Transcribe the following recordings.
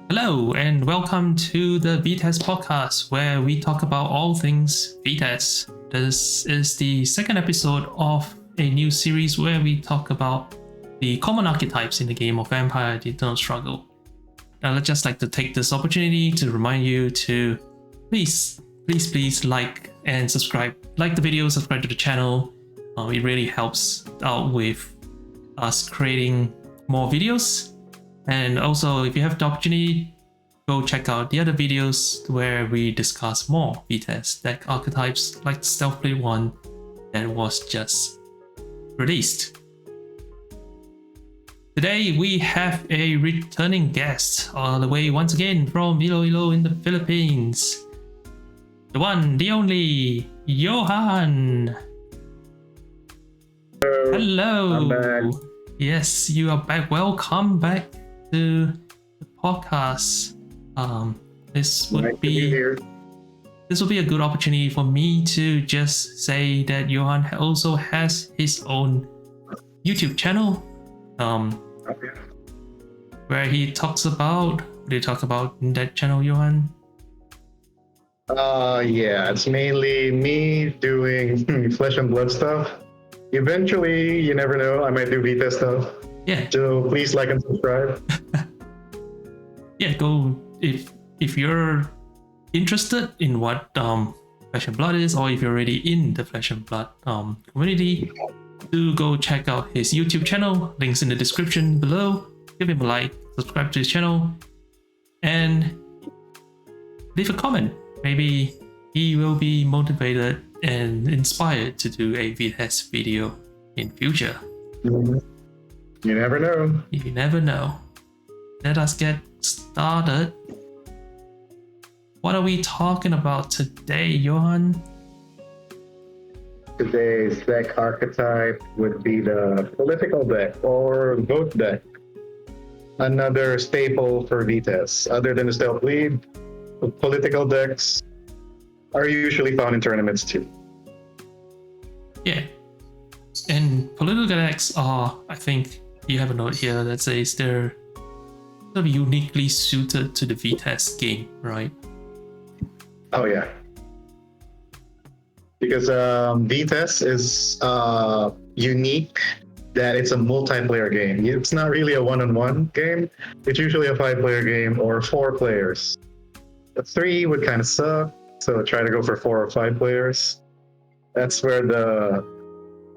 Hello and welcome to the VtES podcast where we talk about all things VtES. This is the second episode of a new series where we talk about the common archetypes in the game of Vampire: The Eternal Struggle. Now I'd just like to take this opportunity to remind you to please like and subscribe. Like the video, subscribe to the channel. It really helps out with us creating more videos. And also, if you have the opportunity, go check out the other videos where we discuss more VtES deck archetypes like the Stealth Blade one that was just released. Today we have a returning guest all the way once again from Iloilo in the Philippines. The one, the only, Johann. Hello. I'm back. Yes, you are back. Welcome back to the podcast. This would be a good opportunity for me to just say that Johann also has his own YouTube channel, where he talks about. What do you talk about in that channel, Johann? Yeah, it's mainly me doing flesh and blood stuff. Eventually, you never know, I might do VtES stuff. Yeah. So please like and subscribe. Yeah, go if you're interested in what Flesh and Blood is, or if you're already in the Flesh and Blood community, do go check out his YouTube channel. Links in the description below. Give him a like, subscribe to his channel, and leave a comment. Maybe he will be motivated and inspired to do a VtES video in future. Mm-hmm. You never know. You never know. Let us get started. What are we talking about today, Johann? Today's deck archetype would be the political deck or vote deck. Another staple for VtES. Other than the Stealth Bleed, political decks are usually found in tournaments too. Yeah. And political decks are, I think, you have a note here that says they're sort of uniquely suited to the VtES game, right? Oh yeah. Because VtES is unique that it's a multiplayer game. It's not really a one-on-one game. It's usually a 5-player game or 4 players. A 3 would kind of suck, so try to go for 4 or 5 players. That's where the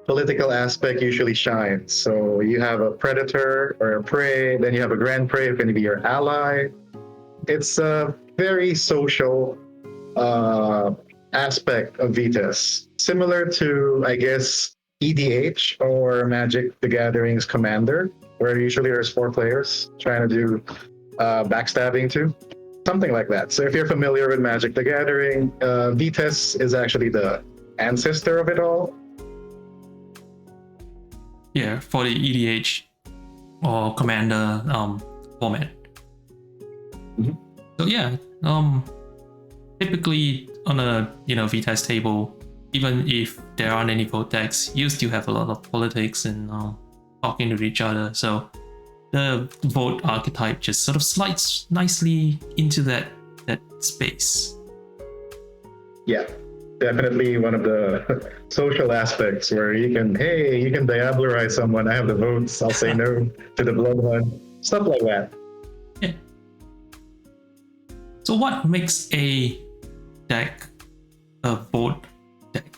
political aspect usually shines. So you have a predator or a prey, then you have a grand prey who can be your ally. It's a very social aspect of VtES, similar to, I guess, EDH or Magic the Gathering's Commander, where usually there's 4 players trying to do backstabbing too. Something like that. So if you're familiar with Magic the Gathering, VtES is actually the ancestor of it all. Yeah, for the EDH or Commander format. Mm-hmm. So yeah, typically on a VtES table, even if there aren't any vote decks, you still have a lot of politics and talking to each other. So the vote archetype just sort of slides nicely into that space. Yeah, definitely one of the social aspects where you can diablerize someone. I have the votes. I'll say no to the blood one. Stuff like that. Yeah. So what makes a deck a vote deck?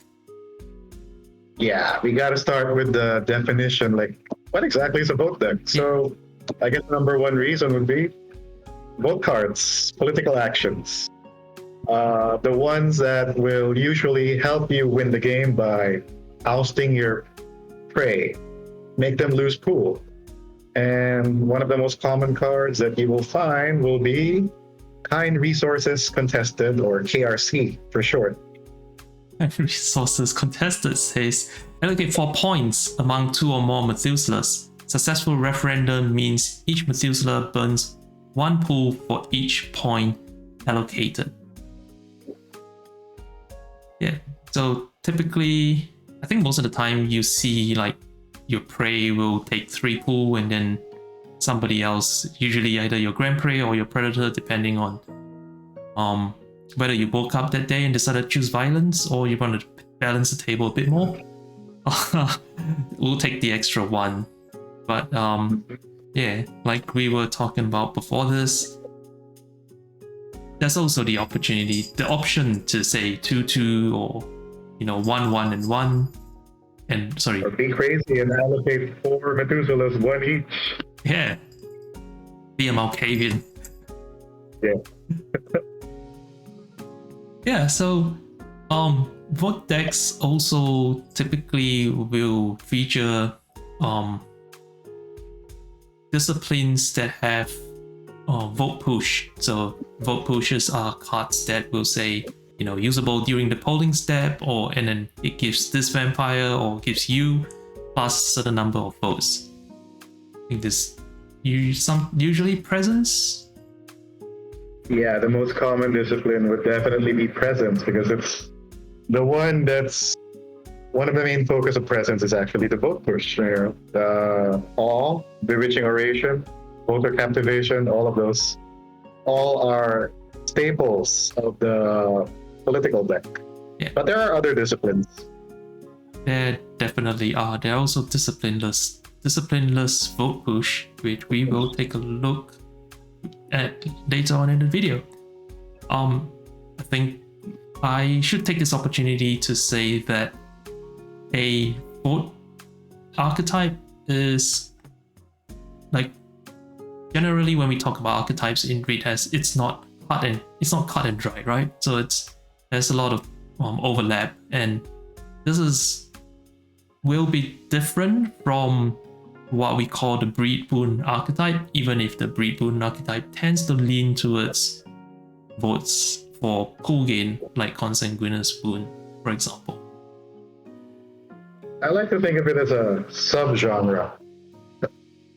Yeah, we got to start with the definition. Like, what exactly is a vote deck? Yeah. So I guess number one reason would be vote cards, political actions. The ones that will usually help you win the game by ousting your prey, make them lose pool. And one of the most common cards that you will find will be Kind Resources Contested, or KRC for short. Resources Contested says allocate 4 points among 2 or more Methuselahs. Successful referendum means each Methuselah burns 1 pool for each point allocated. Yeah, so typically I think most of the time you see like your prey will take 3 pool, and then somebody else, usually either your grand prey or your predator, depending on whether you woke up that day and decided to choose violence, or you want to balance the table a bit more, we'll take the extra 1. But yeah, like we were talking about before this, there's also the option to say 2-2 or 1-1 and 1. And sorry, Or be crazy and allocate 4 Methuselahs, 1 each. Yeah, be a Malkavian. Yeah. Yeah, so vote decks also typically will feature disciplines that have vote push. So vote pushes are cards that will say, usable during the polling step, and then it gives this vampire or gives you plus a certain number of votes. I think this usually presence. Yeah, the most common discipline would definitely be presence, because it's the one that's one of the main focus of presence is actually the vote push. Awe, bewitching oration, voter captivation, all of those, all are staples of the political deck. Yeah. But there are other disciplines. There definitely are. There are also disciplineless vote push, which we will take a look at later on in the video. I think I should take this opportunity to say that a vote archetype is like, generally when we talk about archetypes in VtES, it's not cut and dry, right? So there's a lot of overlap, and this will be different from what we call the breed boon archetype, even if the breed boon archetype tends to lean towards votes for pool gain, like consanguineous boon, for example. I like to think of it as a subgenre.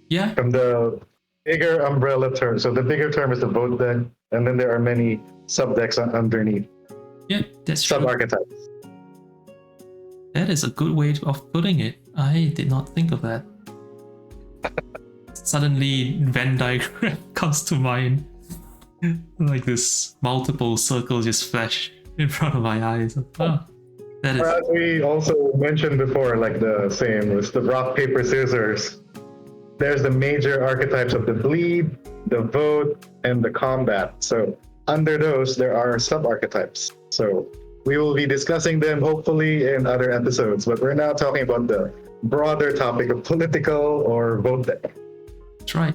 Yeah. From the bigger umbrella term. So the bigger term is the vote deck, and then there are many subdecks underneath. Yeah, that's true. Sub-archetypes. That is a good way of putting it. I did not think of that. Suddenly, Venn diagram comes to mind. Like this multiple circles just flash in front of my eyes. Oh, that is. As we also mentioned before, like the same, it's the rock, paper, scissors. There's the major archetypes of the bleed, the vote, and the combat. So under those, there are sub-archetypes. So we will be discussing them hopefully in other episodes, but we're now talking about the broader topic of political or vote deck. That's right.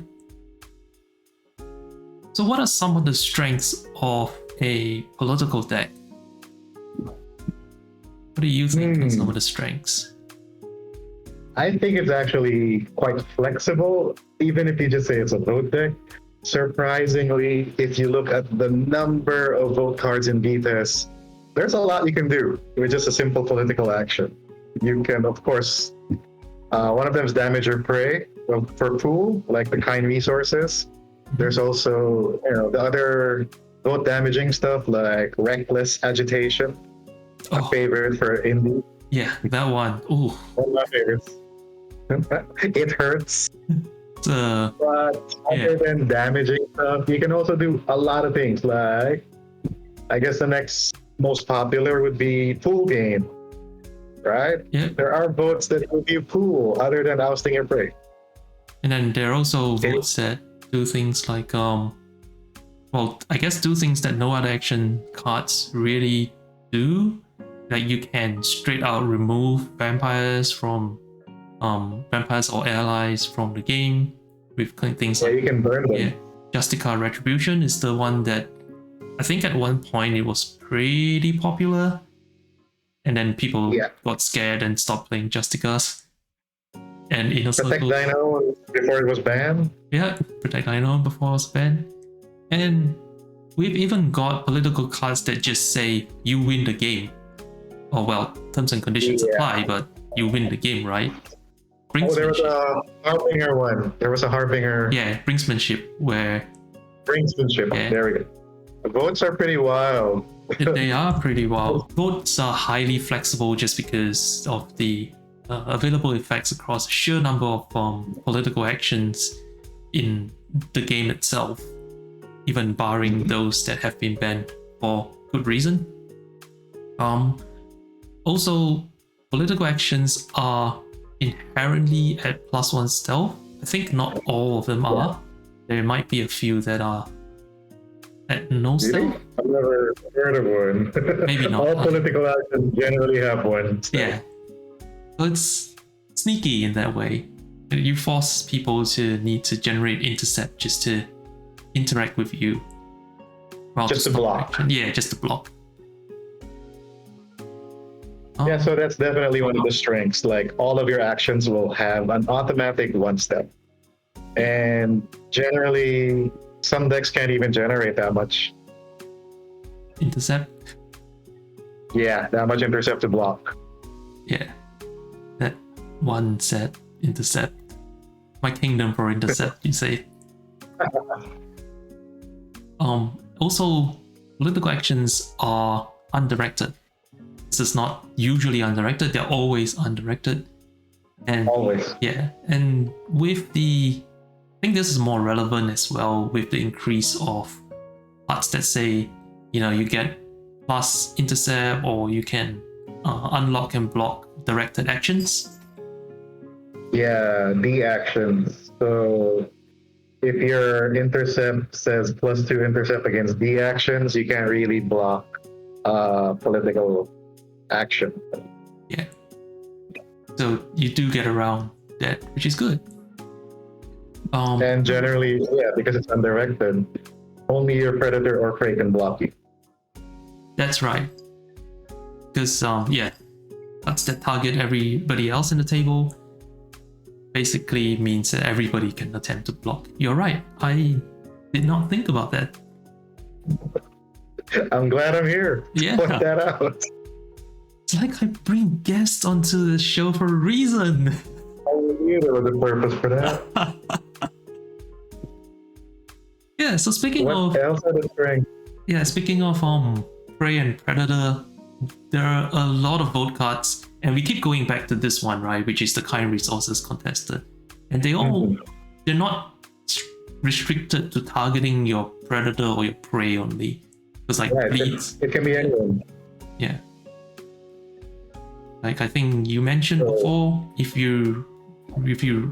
So what are some of the strengths of a political deck? What do you think are some of the strengths? I think it's actually quite flexible, even if you just say it's a vote deck. Surprisingly, if you look at the number of vote cards in VtES, there's a lot you can do with just a simple political action. You can, of course, one of them is damage or prey for pool, like the kind resources. There's also, the other vote damaging stuff like reckless agitation, a favorite for indie. Yeah, that one. Ooh. One of my favorites. It hurts. But other than damaging stuff, you can also do a lot of things. Like, I guess the next most popular would be pool game, right? Yeah. There are votes that give you pool other than ousting your prey. And then there are also votes that do things like, do things that no other action cards really do. Like you can straight out remove vampires or allies from the game with things like, you can burn them. Yeah, Justica Retribution is the one that I think at one point it was pretty popular, and then people got scared and stopped playing Justicas. And Inner Protect Circle, Dino before it was banned. Yeah, Protect Dino before it was banned. And we've even got political cards that just say you win the game. Oh well, terms and conditions apply, but you win the game, right? There was a Harbinger one. There was a Harbinger. Yeah, Brinksmanship, where... Brinksmanship, there we go. The votes are pretty wild. They are pretty wild. Votes are highly flexible just because of the available effects across a sheer number of political actions in the game itself, even barring those that have been banned for good reason. Also, political actions are inherently at +1 stealth. I think not all of them are. There might be a few that are at no stealth. I've never heard of one. Maybe not. All political actions generally have one. So. Yeah. So it's sneaky in that way. You force people to need to generate intercept just to interact with you. Just to block. Yeah, just to block. Yeah, so that's definitely one of the strengths. Like all of your actions will have an automatic one step. And generally, some decks can't even generate that much. Intercept? Yeah, that much intercept to block. Yeah. That one set intercept. My kingdom for intercept, you say. Also, political actions are undirected. This is not usually undirected, they're always undirected. And always. Yeah, and with I think this is more relevant as well with the increase of cards that say, you get plus intercept, or you can unlock and block directed actions. Yeah, the actions. So if your intercept says +2 intercept against the actions, you can't really block political action. Yeah. So you do get around that, which is good. And generally, yeah, because it's undirected, only your predator or prey can block you. That's right. Because that's that target everybody else in the table. Basically means that everybody can attempt to block. You're right. I did not think about that. I'm glad I'm here to point that out. It's like I bring guests onto the show for a reason. I knew there was a purpose for that. Yeah, so speaking what else are the strengths? Yeah, speaking of prey and predator, there are a lot of vote cards, and we keep going back to this one, right, which is the kind resources contested. And they're not restricted to targeting your predator or your prey only. Because bleeds. It can be anyone. Yeah. Like I think you mentioned before, if you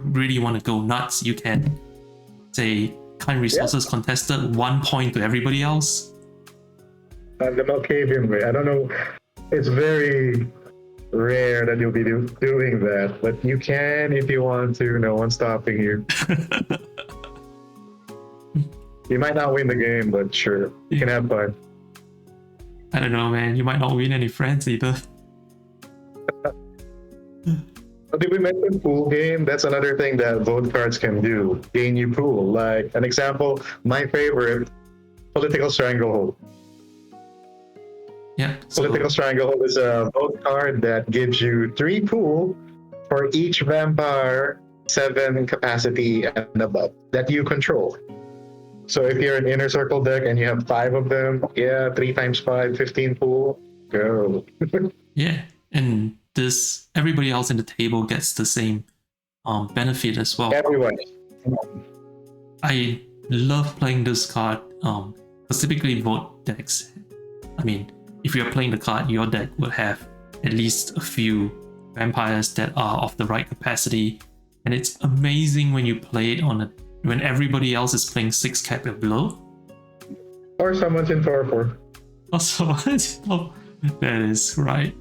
really want to go nuts, you can say kind resources contested 1 point to everybody else. And the Malkavian way, I don't know, it's very rare that you'll be doing that, but you can if you want to. No one's stopping you. You might not win the game, but sure, you can have fun. I don't know, man. You might not win any friends either. Did we mention pool game? That's another thing that vote cards can do. Gain you pool. Like an example, my favorite, Political Stranglehold. Yeah. Political Stranglehold is a vote card that gives you 3 pool for each vampire 7 capacity and above that you control. So if you're an inner circle deck and you have 5 of them, 3 times 5, 15 pool, go. Yeah, and everybody else in the table gets the same benefit as well. Everyone. I love playing this card, specifically vote decks. I mean, if you're playing the card, your deck will have at least a few vampires that are of the right capacity, and it's amazing when you play it when everybody else is playing 6 cap and below. Or someone's in 4/4. Also, that is right.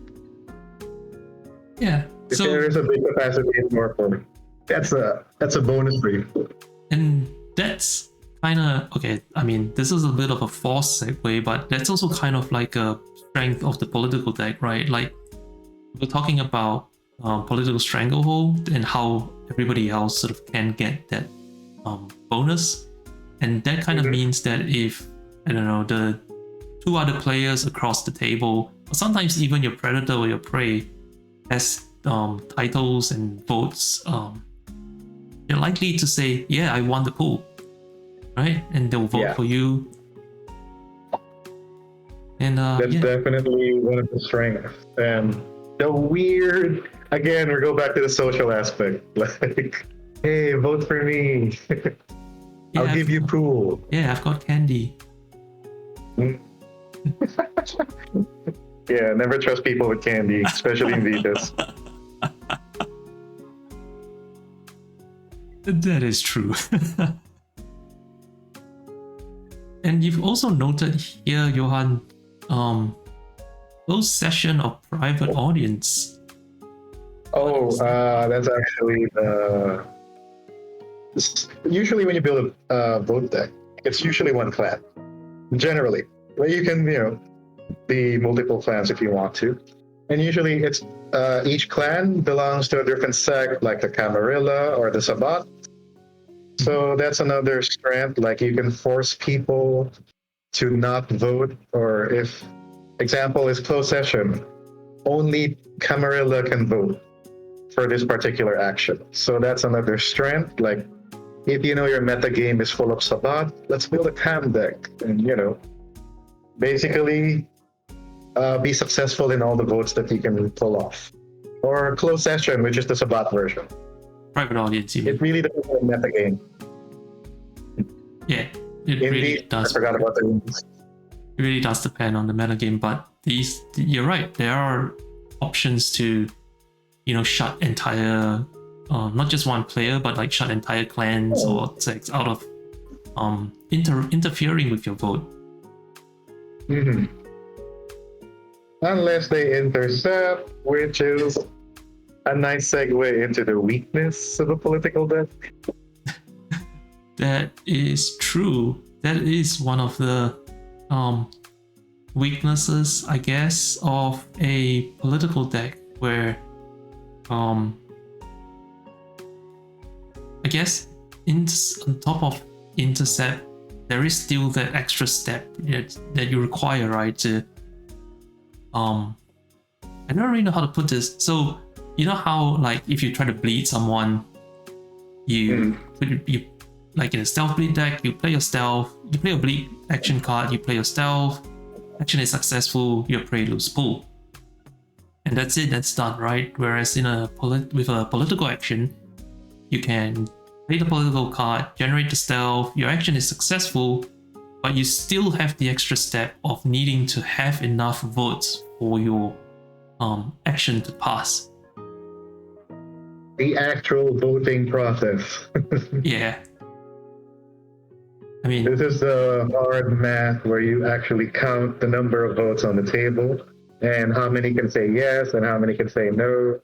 Yeah. If there is a big capacity in 4/4, that's a bonus for you. And that's kind of okay. I mean, this is a bit of a forced segue, but that's also kind of like a strength of the political deck, right? Like we're talking about political stranglehold and how everybody else sort of can get that bonus, and that kind of means that if the 2 other players across the table, or sometimes even your predator or your prey, has titles and votes, you're likely to say, "Yeah, I won the pool," right? And they'll vote for you. And That's yeah, definitely one of the strengths. And the weird, again, we go back to the social aspect. Like, hey, vote for me. yeah, I'll give you pool. yeah, I've got candy. Yeah, never trust people with candy, especially in VtES. That is true. And you've also noted here, Johann, closed session of private audience. Oh, that's actually usually when you build a vote deck, it's usually one clan. Generally, but you can be multiple clans if you want to, and usually it's each clan belongs to a different sect, like the Camarilla or the Sabbat. So that's another strength. Like you can force people to not vote, or if example is closed session, only Camarilla can vote for this particular action. So that's another strength. Like if you know your meta game is full of Sabbat, let's build a cam deck, and basically be successful in all the votes that you can pull off. Or closed session, which is the Sabbat version. Private audience, you mean? It really depends on the meta game. Yeah, it Indeed, really does. I forgot about the. It really does depend on the meta game, but you're right. There are options to, shut entire, not just one player, but like shut entire clans or sects out of, interfering with your vote. Mm-hmm. Unless they intercept, which is a nice segue into the weakness of a political deck. That is true. That is one of the weaknesses, I guess, of a political deck where I guess on top of intercept, there is still that extra step that you require, right? To I don't really know how to put this. So you know how like if you try to bleed someone, you like in a stealth bleed deck, you play your stealth, you play a bleed action card, you play your stealth, action is successful, your prey lose pool. And that's it, that's done, right? Whereas with a political action, you can play the political card, generate the stealth, your action is successful, but you still have the extra step of needing to have enough votes for your action to pass. The actual voting process. Yeah. I mean, this is the hard math where you actually count the number of votes on the table and how many can say yes and how many can say no.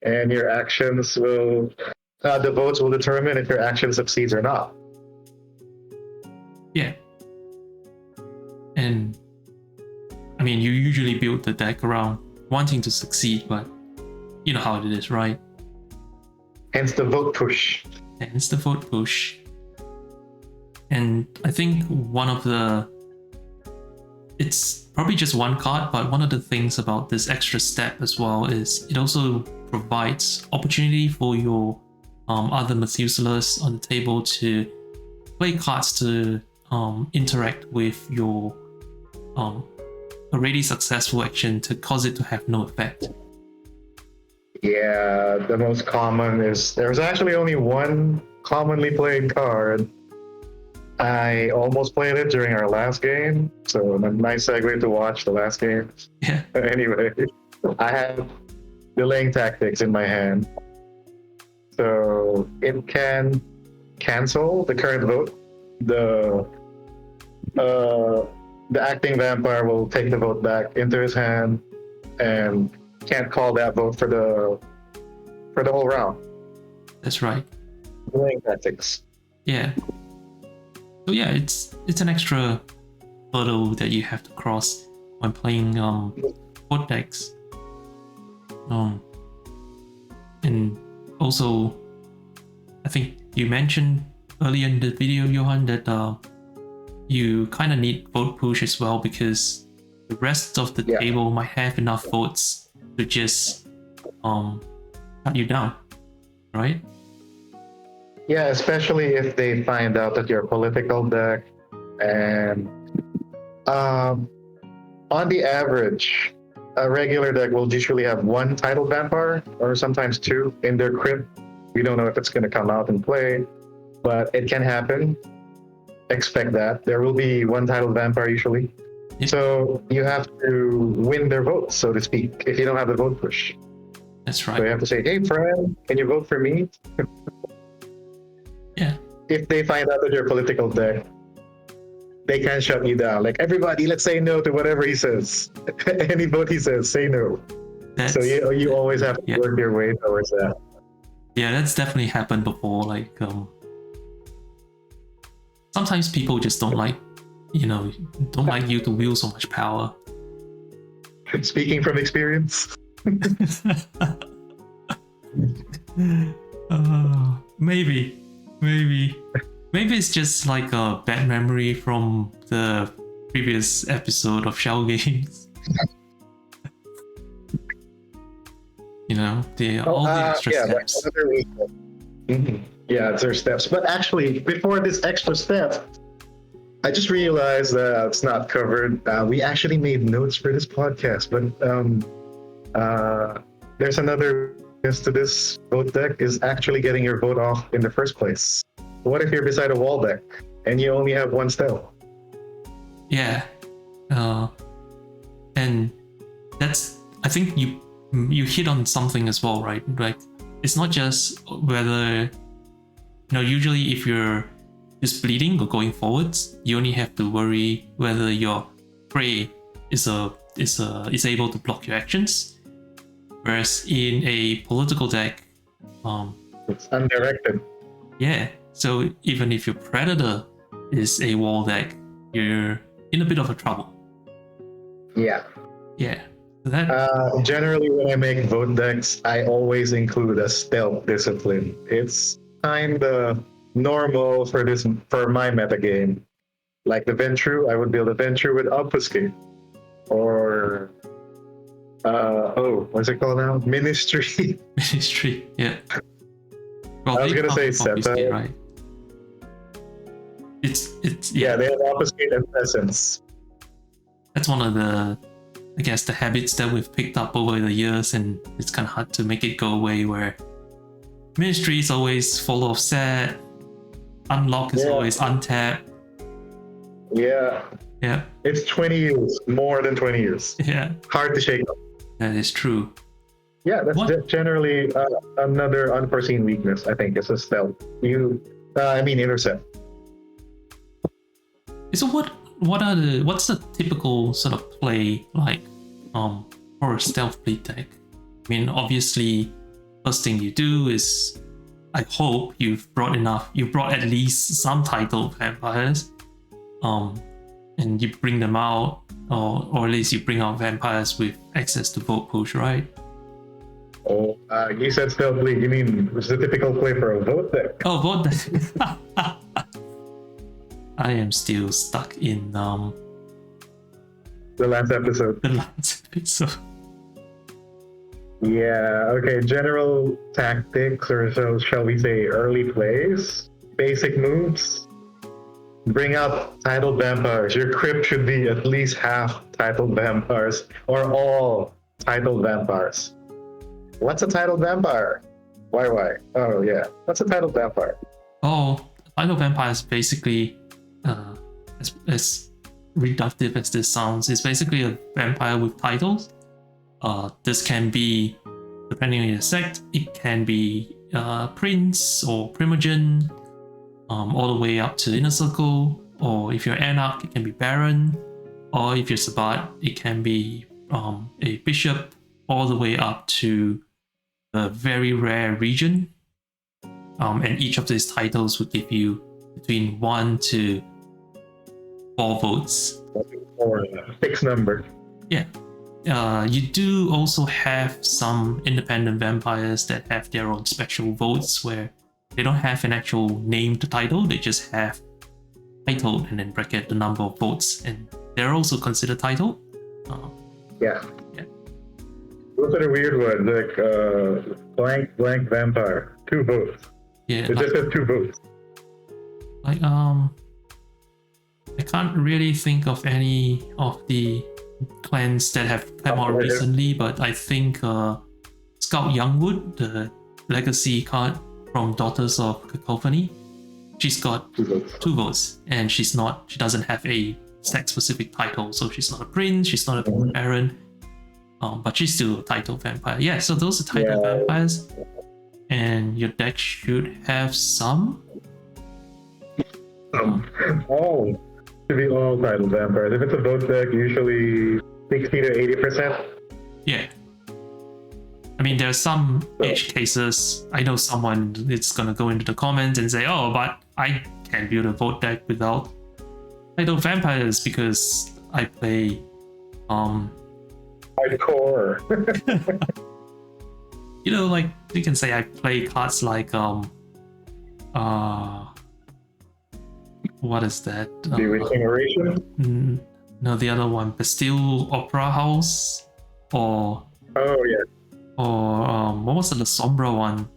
And your actions will, the votes will determine if your action succeeds or not. Yeah. And I mean, you usually build the deck around wanting to succeed, but you know how it is, right? Hence the vote push. Hence the vote push. And I think it's probably just one card, but one of the things about this extra step as well is it also provides opportunity for your other Methuselahs on the table to play cards to interact with your already successful action to cause it to have no effect. Yeah, the most common is there's actually only one commonly played card. I almost played it during our last game, so a nice segue to watch the last game. Yeah. Anyway, I have delaying tactics in my hand, so it can cancel the current vote. The acting vampire will take the vote back into his hand and can't call that vote for the whole round. That's right. Delaying tactics. Yeah. So yeah, it's an extra hurdle that you have to cross when playing board decks. And also, I think you mentioned earlier in the video, Johann, that you kind of need vote push as well because the rest of the table might have enough votes to just cut you down, right? Yeah, especially if they find out that you're a political deck, and on the average, a regular deck will usually have one titled vampire or sometimes two in their crypt. We don't know if it's going to come out and play, but it can happen. Expect that. There will be one titled vampire usually. Yep. So you have to win their votes, so to speak, if you don't have the vote push. That's right. So you have to say, hey, friend, can you vote for me? Yeah. If they find out that you're a political deck, they can shut you down. Like, everybody, let's say no to whatever he says. Any vote he says, say no. So you always have to work your way towards that. Yeah, that's definitely happened before. Like, sometimes people just don't like you to wield so much power. Speaking from experience. Maybe it's just like a bad memory from the previous episode of Shell Games. All the extra steps. Yeah, there's steps. But actually, before this extra step, I just realized that it's not covered. We actually made notes for this podcast, but there's another twist to this vote deck is actually getting your vote off in the first place. What if you're beside a wall deck and you only have one spell? Yeah, and that's, I think you hit on something as well, right? Like, it's not just whether, usually if you're just bleeding or going forwards, you only have to worry whether your prey is able to block your actions. Whereas in a political deck, it's undirected. Yeah, so even if your predator is a wall deck, you're in a bit of a trouble. Yeah. Yeah. So generally, when I make vote decks, I always include a stealth discipline. It's kind of normal for my metagame. Like the Ventru, I would build a Ventru with Obfuscate. Or what's it called now? Ministry. Ministry, yeah. Well, I was gonna say Seta. Right. It's yeah, they have Obfuscate and Presence. That's one of the, I guess, the habits that we've picked up over the years, and it's kind of hard to make it go away, where Ministry is always full of set, Unlock is always untapped. Yeah. Yeah. It's 20 years, more than 20 years. Yeah. Hard to shake up. That is true. Yeah, that's generally another unforeseen weakness, I think, is a stealth. Intercept. So what's the typical sort of play like for a stealth bleed deck? I mean, obviously, first thing you do is, I hope you brought at least some titled vampires, and you bring them out, or at least you bring out vampires with access to vote push, right? Oh, you said stealth bleed. You mean it's the typical play for a vote deck? Oh, vote deck. I am still stuck in the last episode. Yeah, okay. General tactics, or so shall we say early plays, basic moves. Bring out titled vampires. Your crypt should be at least half titled vampires, or all titled vampires. What's a titled vampire? Why? Oh yeah. What's a titled vampire? Oh, titled vampire is basically, as reductive as this sounds, it's basically a vampire with titles. This can be, depending on your sect, it can be Prince or Primogen, all the way up to Inner Circle, or if you're Anarch, it can be Baron, or if you're Sabbat, it can be a Bishop, all the way up to the very rare region. And each of these titles would give you between 1 to 4 votes. Or a fixed number. Yeah. You do also have some independent vampires that have their own special votes, where they don't have an actual named title, they just have title and then bracket the number of votes, and they're also considered title. Yeah. Those are the weird ones, like blank vampire, 2 votes. Yeah. It just has 2 votes. Like I can't really think of any of the clans that have come out recently, but I think Scout Youngwood, the legacy card from Daughters of Cacophony, she's got 2 votes, and she doesn't have a sex-specific title, so she's not a prince, she's not a baron, but she's still a title vampire. Yeah, so those are title vampires, and your deck should have some. All to be all title vampires. If it's a vote deck, usually 60 to 80%. Yeah. I mean, there are some edge cases. I know someone is gonna go into the comments and say, "Oh, but I can build a vote deck without title vampires because I play hardcore." You know, like you can say I play cards like what is that? Bewitching Oration? No, the other one, Bastille Opera House, or what was the Sombra one?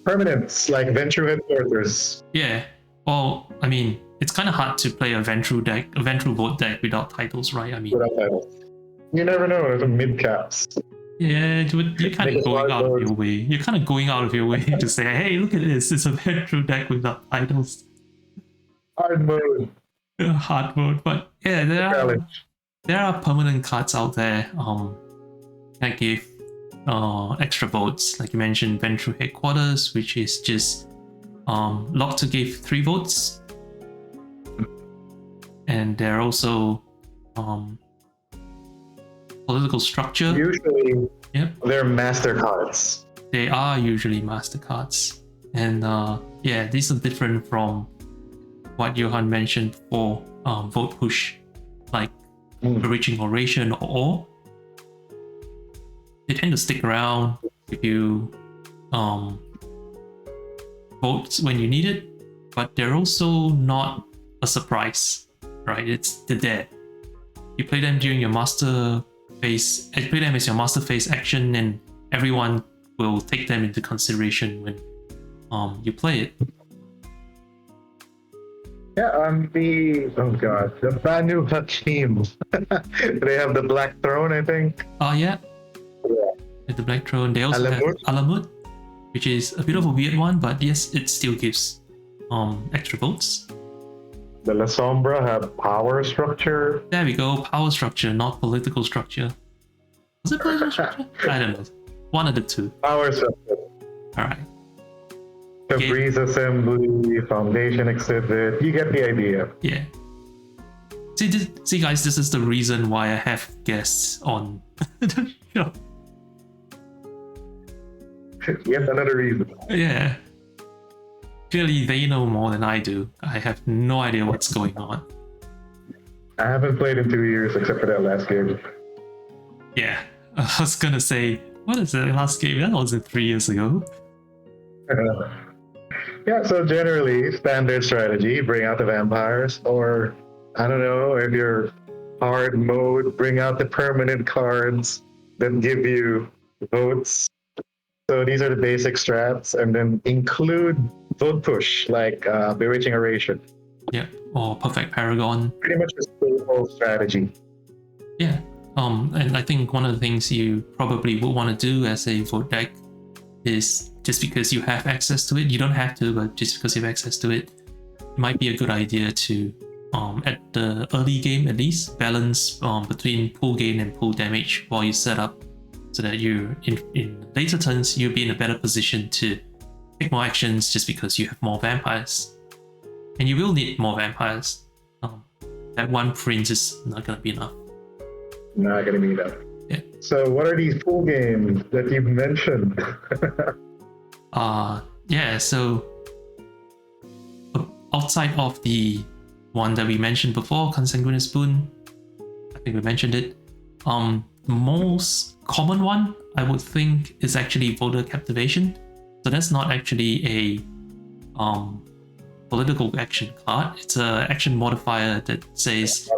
Permanents like Ventru Headquarters. Yeah. Well, I mean, it's kind of hard to play a Ventru vote deck without titles, right? I mean, without titles. You never know. There's mid caps. Yeah, you're kind of going out of your way. You're kind of going out of your way to say, "Hey, look at this! It's a Ventru deck without titles." Hard mode. Hard mode, but yeah, there are permanent cards out there that give extra votes. Like you mentioned, Ventru Headquarters, which is just locked to give 3 votes, and there are also Political Structure. Usually, they're master cards. They are usually master cards, and these are different from what Johann mentioned for vote push, like Bewitching Oration or they tend to stick around if you votes when you need it, but they're also not a surprise, right? They're there. You play them during your master phase, play them as your master phase action, and everyone will take them into consideration when you play it. Yeah, the Banu Hakim. They have the Black Throne, I think. Oh yeah. The Black Throne. They also have Alamut, which is a bit of a weird one, but yes, it still gives extra votes. The La Sombra have Power Structure. There we go, Power Structure, not Political Structure. Was it Political Structure? I don't know. One of the two. Power Structure. Alright. Breeze Assembly, Foundation Exhibit. You get the idea. Yeah. See guys, this is the reason why I have guests on the show. Yet another reason. Yeah. Clearly they know more than I do. I have no idea what's going on. I haven't played in 2 years except for that last game. Yeah. I was gonna say, what is the last game? That wasn't 3 years ago. Yeah, so generally, standard strategy, bring out the vampires, or, I don't know, if you're hard mode, bring out the permanent cards that give you votes. So these are the basic strats, and then include vote push, like Bewitching Oration. Yeah, or Perfect Paragon. Pretty much a stable strategy. Yeah, and I think one of the things you probably would want to do as a vote deck is, just because you have access to it, you don't have to, but just because you have access to it, it might be a good idea to, at the early game at least, balance between pool gain and pool damage while you set up, so that you in later turns you'll be in a better position to take more actions just because you have more vampires. And you will need more vampires. That one prince is not gonna be enough. Not gonna be enough. Yeah. So what are these pool games that you've mentioned? So outside of the one that we mentioned before, Consanguineous Boon, I think we mentioned it. The most common one I would think is actually Voter Captivation. So that's not actually a political action card. It's a action modifier that says,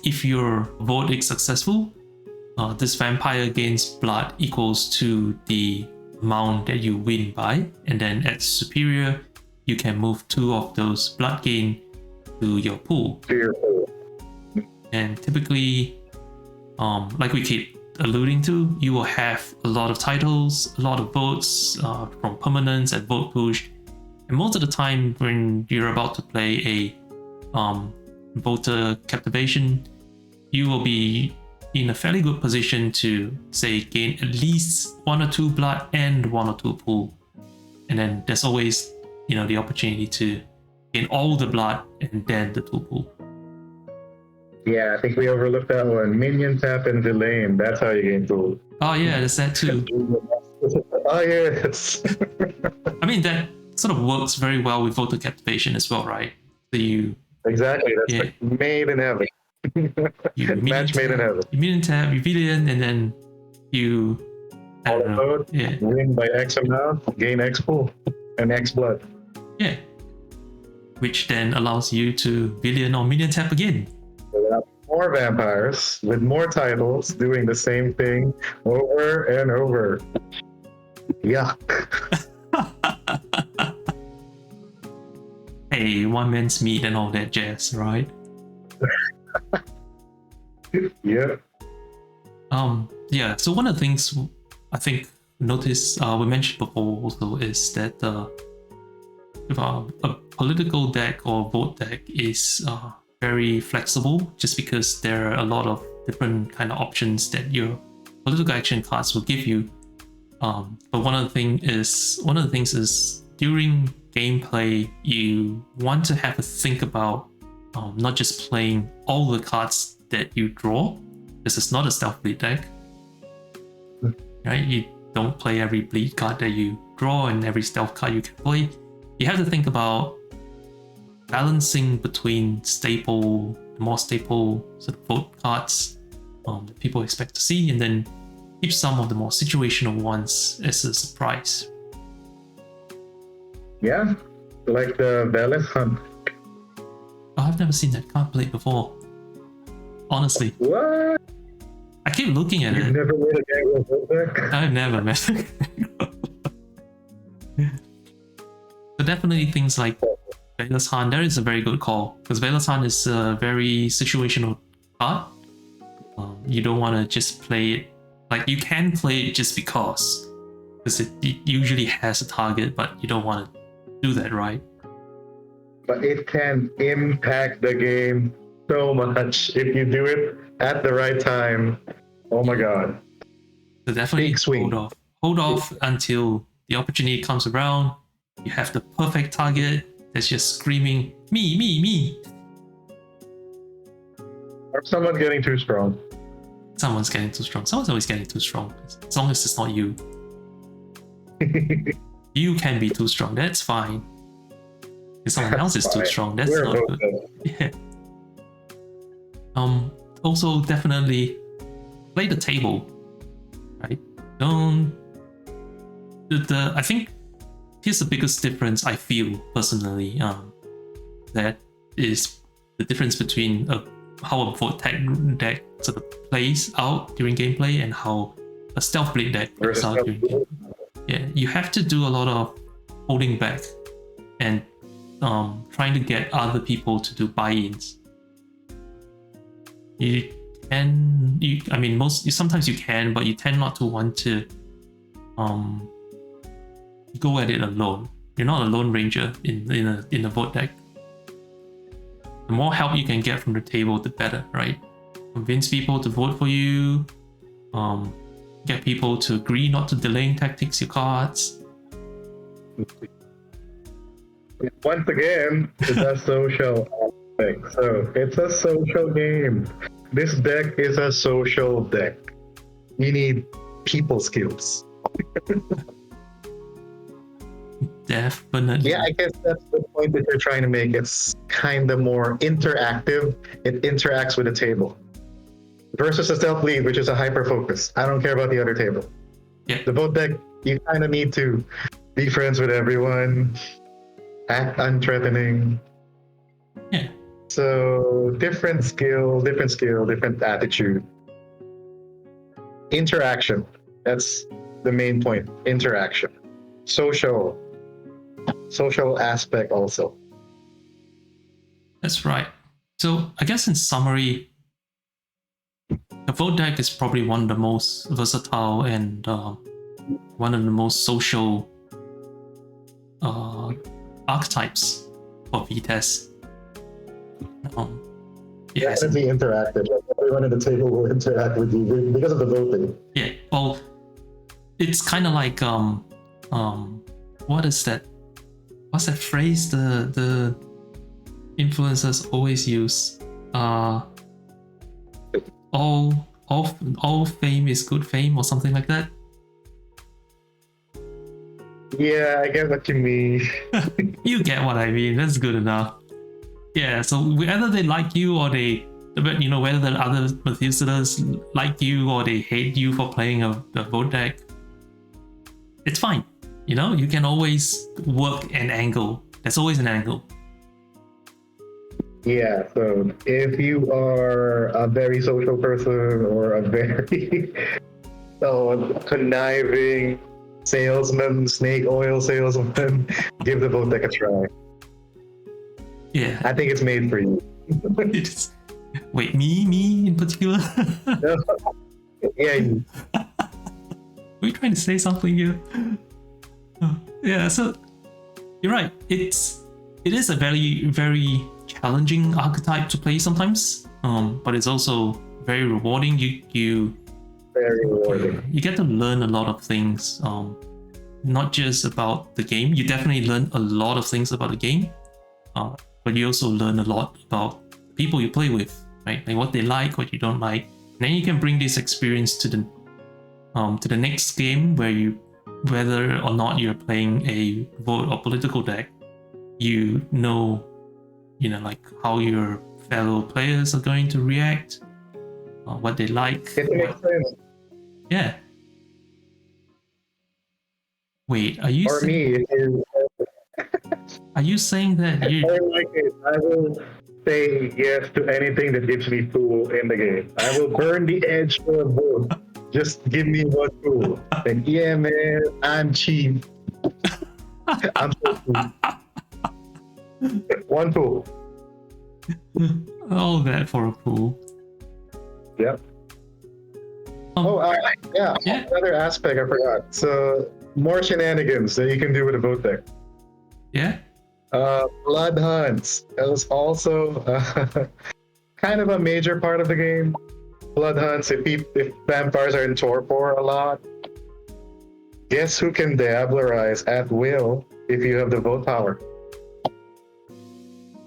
if your vote is successful, this vampire gains blood equals to the amount that you win by, and then at superior, you can move 2 of those blood gain to your pool. and typically, like we keep alluding to, you will have a lot of titles, a lot of votes from permanents and vote push, and most of the time when you're about to play a voter captivation, you will be in a fairly good position to, say, gain at least 1 or 2 blood and 1 or 2 pull. And then there's always, the opportunity to gain all the blood and then the 2 pull. Yeah, I think we overlooked that one. Minion tap and delay, that's how you gain pull. Oh yeah, there's that too. Oh yes. I mean, that sort of works very well with voter captivation as well, right? So you Exactly, that's like made in heaven. Match made in heaven. You minion tap, you villain, and then you win by X amount, gain X pull and X blood. Yeah. Which then allows you to villain or minion tap again. More vampires with more titles doing the same thing over and over. Yuck. Hey, one man's meat and all that jazz, right? Yeah. Yeah, so one of the things I think we mentioned before also is that if a political deck or vote deck is very flexible, just because there are a lot of different kind of options that your political action cards will give you. But one of the things is during gameplay, you want to have a think about not just playing all the cards that you draw. This is not a stealth bleed deck, right? You don't play every bleed card that you draw and every stealth card you can play. You have to think about balancing between more staple sort of vote cards that people expect to see, and then keep some of the more situational ones as a surprise. Yeah, like the VtES hunt. Oh, I've never seen that card played before. Honestly. What? I keep looking at You've it. never made a gang with vote deck? I've never met. So definitely things like VtES Hunt, there is a very good call, because VtES Hunt is a very situational card. You don't want to just play it, like you can play it just because it usually has a target, but you don't want to do that, right? But it can impact the game so much if you do it at the right time. Oh my god. So definitely hold off until the opportunity comes around. You have the perfect target that's just screaming, me. Or someone getting too strong. Someone's getting too strong. Someone's always getting too strong. As long as it's not you. You can be too strong, that's fine. If someone else is too strong, that's not good. Yeah. Also, definitely play the table, right? I think here's the biggest difference I feel personally. That is the difference between how a vote deck sort of plays out during gameplay and how a stealth blade deck plays out during gameplay. Yeah, you have to do a lot of holding back and trying to get other people to do buy-ins. Sometimes you can, but you tend not to want to go at it alone. You're not a lone ranger in a vote deck. The more help you can get from the table, the better, right? Convince people to vote for you. Get people to agree not to delaying tactics your cards. Once again, it's a social aspect. So it's a social game. This deck is a social deck. You need people skills. Definitely. Yeah, I guess that's the point that you're trying to make. It's kind of more interactive. It interacts with the table. Versus a stealth lead, which is a hyper focus. I don't care about the other table. Yeah. The vote deck, you kind of need to be friends with everyone, act unthreatening. Yeah. So different skill, different attitude. Interaction. That's the main point. Interaction. Social aspect also. That's right. So I guess in summary, the vote deck is probably one of the most versatile and one of the most social archetypes for VtES. Yeah, it's be interactive. Like everyone at the table will interact with you because of the voting. Yeah, well, it's kind of like what is that? What's that phrase the influencers always use? All fame is good fame, or something like that. Yeah, I get what you mean. You get what I mean. That's good enough. Yeah. So whether they like you or they, whether the other participants like you or they hate you for playing a vote deck, it's fine. You can always work an angle. There's always an angle. Yeah, so if you are a very social person or a very conniving salesman, snake oil salesman, give the vote deck a try. Yeah. I think it's made for you. Wait, me in particular? Yeah. Are you trying to say something here? Yeah, so you're right. It is a very, very challenging archetype to play sometimes, but it's also very rewarding. Very rewarding. You get to learn a lot of things, not just about the game. You definitely learn a lot of things about the game, but you also learn a lot about people you play with, right? Like what they like, what you don't like. And then you can bring this experience to the next game whether or not you're playing a vote or political deck, like how your fellow players are going to react, what they like. It makes sense. Yeah. Wait, are you? For me, it is. Are you saying that you? I will say yes to anything that gives me tool in the game. I will burn the edge for a vote. Just give me one tool. Like, yeah, man, I'm cheap. I'm so cheap. One tool. All that for a pool. Yep. Yeah. Another aspect I forgot. So more shenanigans that you can do with a vote deck. Yeah. Blood hunts. That was also kind of a major part of the game. Blood hunts. If vampires are in torpor a lot, guess who can diablerize at will if you have the vote power?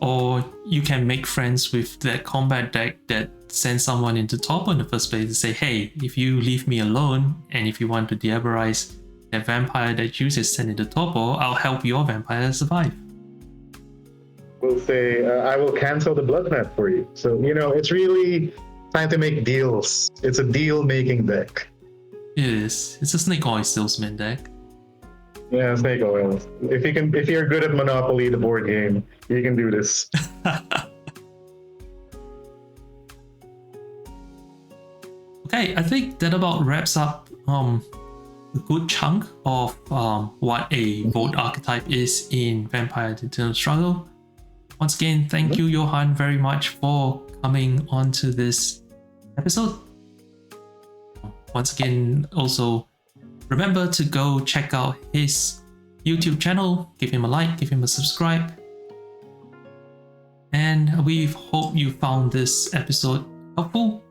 Or you can make friends with that combat deck that sends someone into torpor in the first place to say, hey, if you leave me alone and if you want to diablerize that vampire that you just sent into torpor, I'll help your vampire survive. We'll say, I will cancel the blood net for you. So, it's really time to make deals. It's a deal-making deck. It is. It's a snake oil salesman deck. Yeah, snake oil. If you're good at Monopoly, the board game, you can do this. Okay, I think that about wraps up a good chunk of what a vote archetype is in Vampire the Eternal Struggle. Once again, thank you, Johann, very much for coming onto this episode. Once again, also remember to go check out his YouTube channel, give him a like, give him a subscribe. And we hope you found this episode helpful.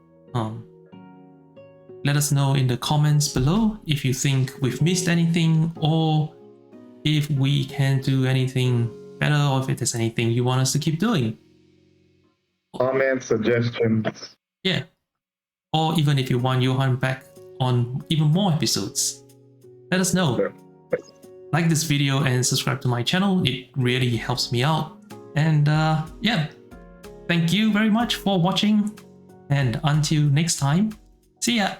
Let us know in the comments below if you think we've missed anything, or if we can do anything better, or if there's anything you want us to keep doing. Comments, suggestions. Yeah. Or even if you want Johann back on even more episodes, let us know. Sure. Like this video and subscribe to my channel. It really helps me out. And yeah, thank you very much for watching. And until next time, see ya.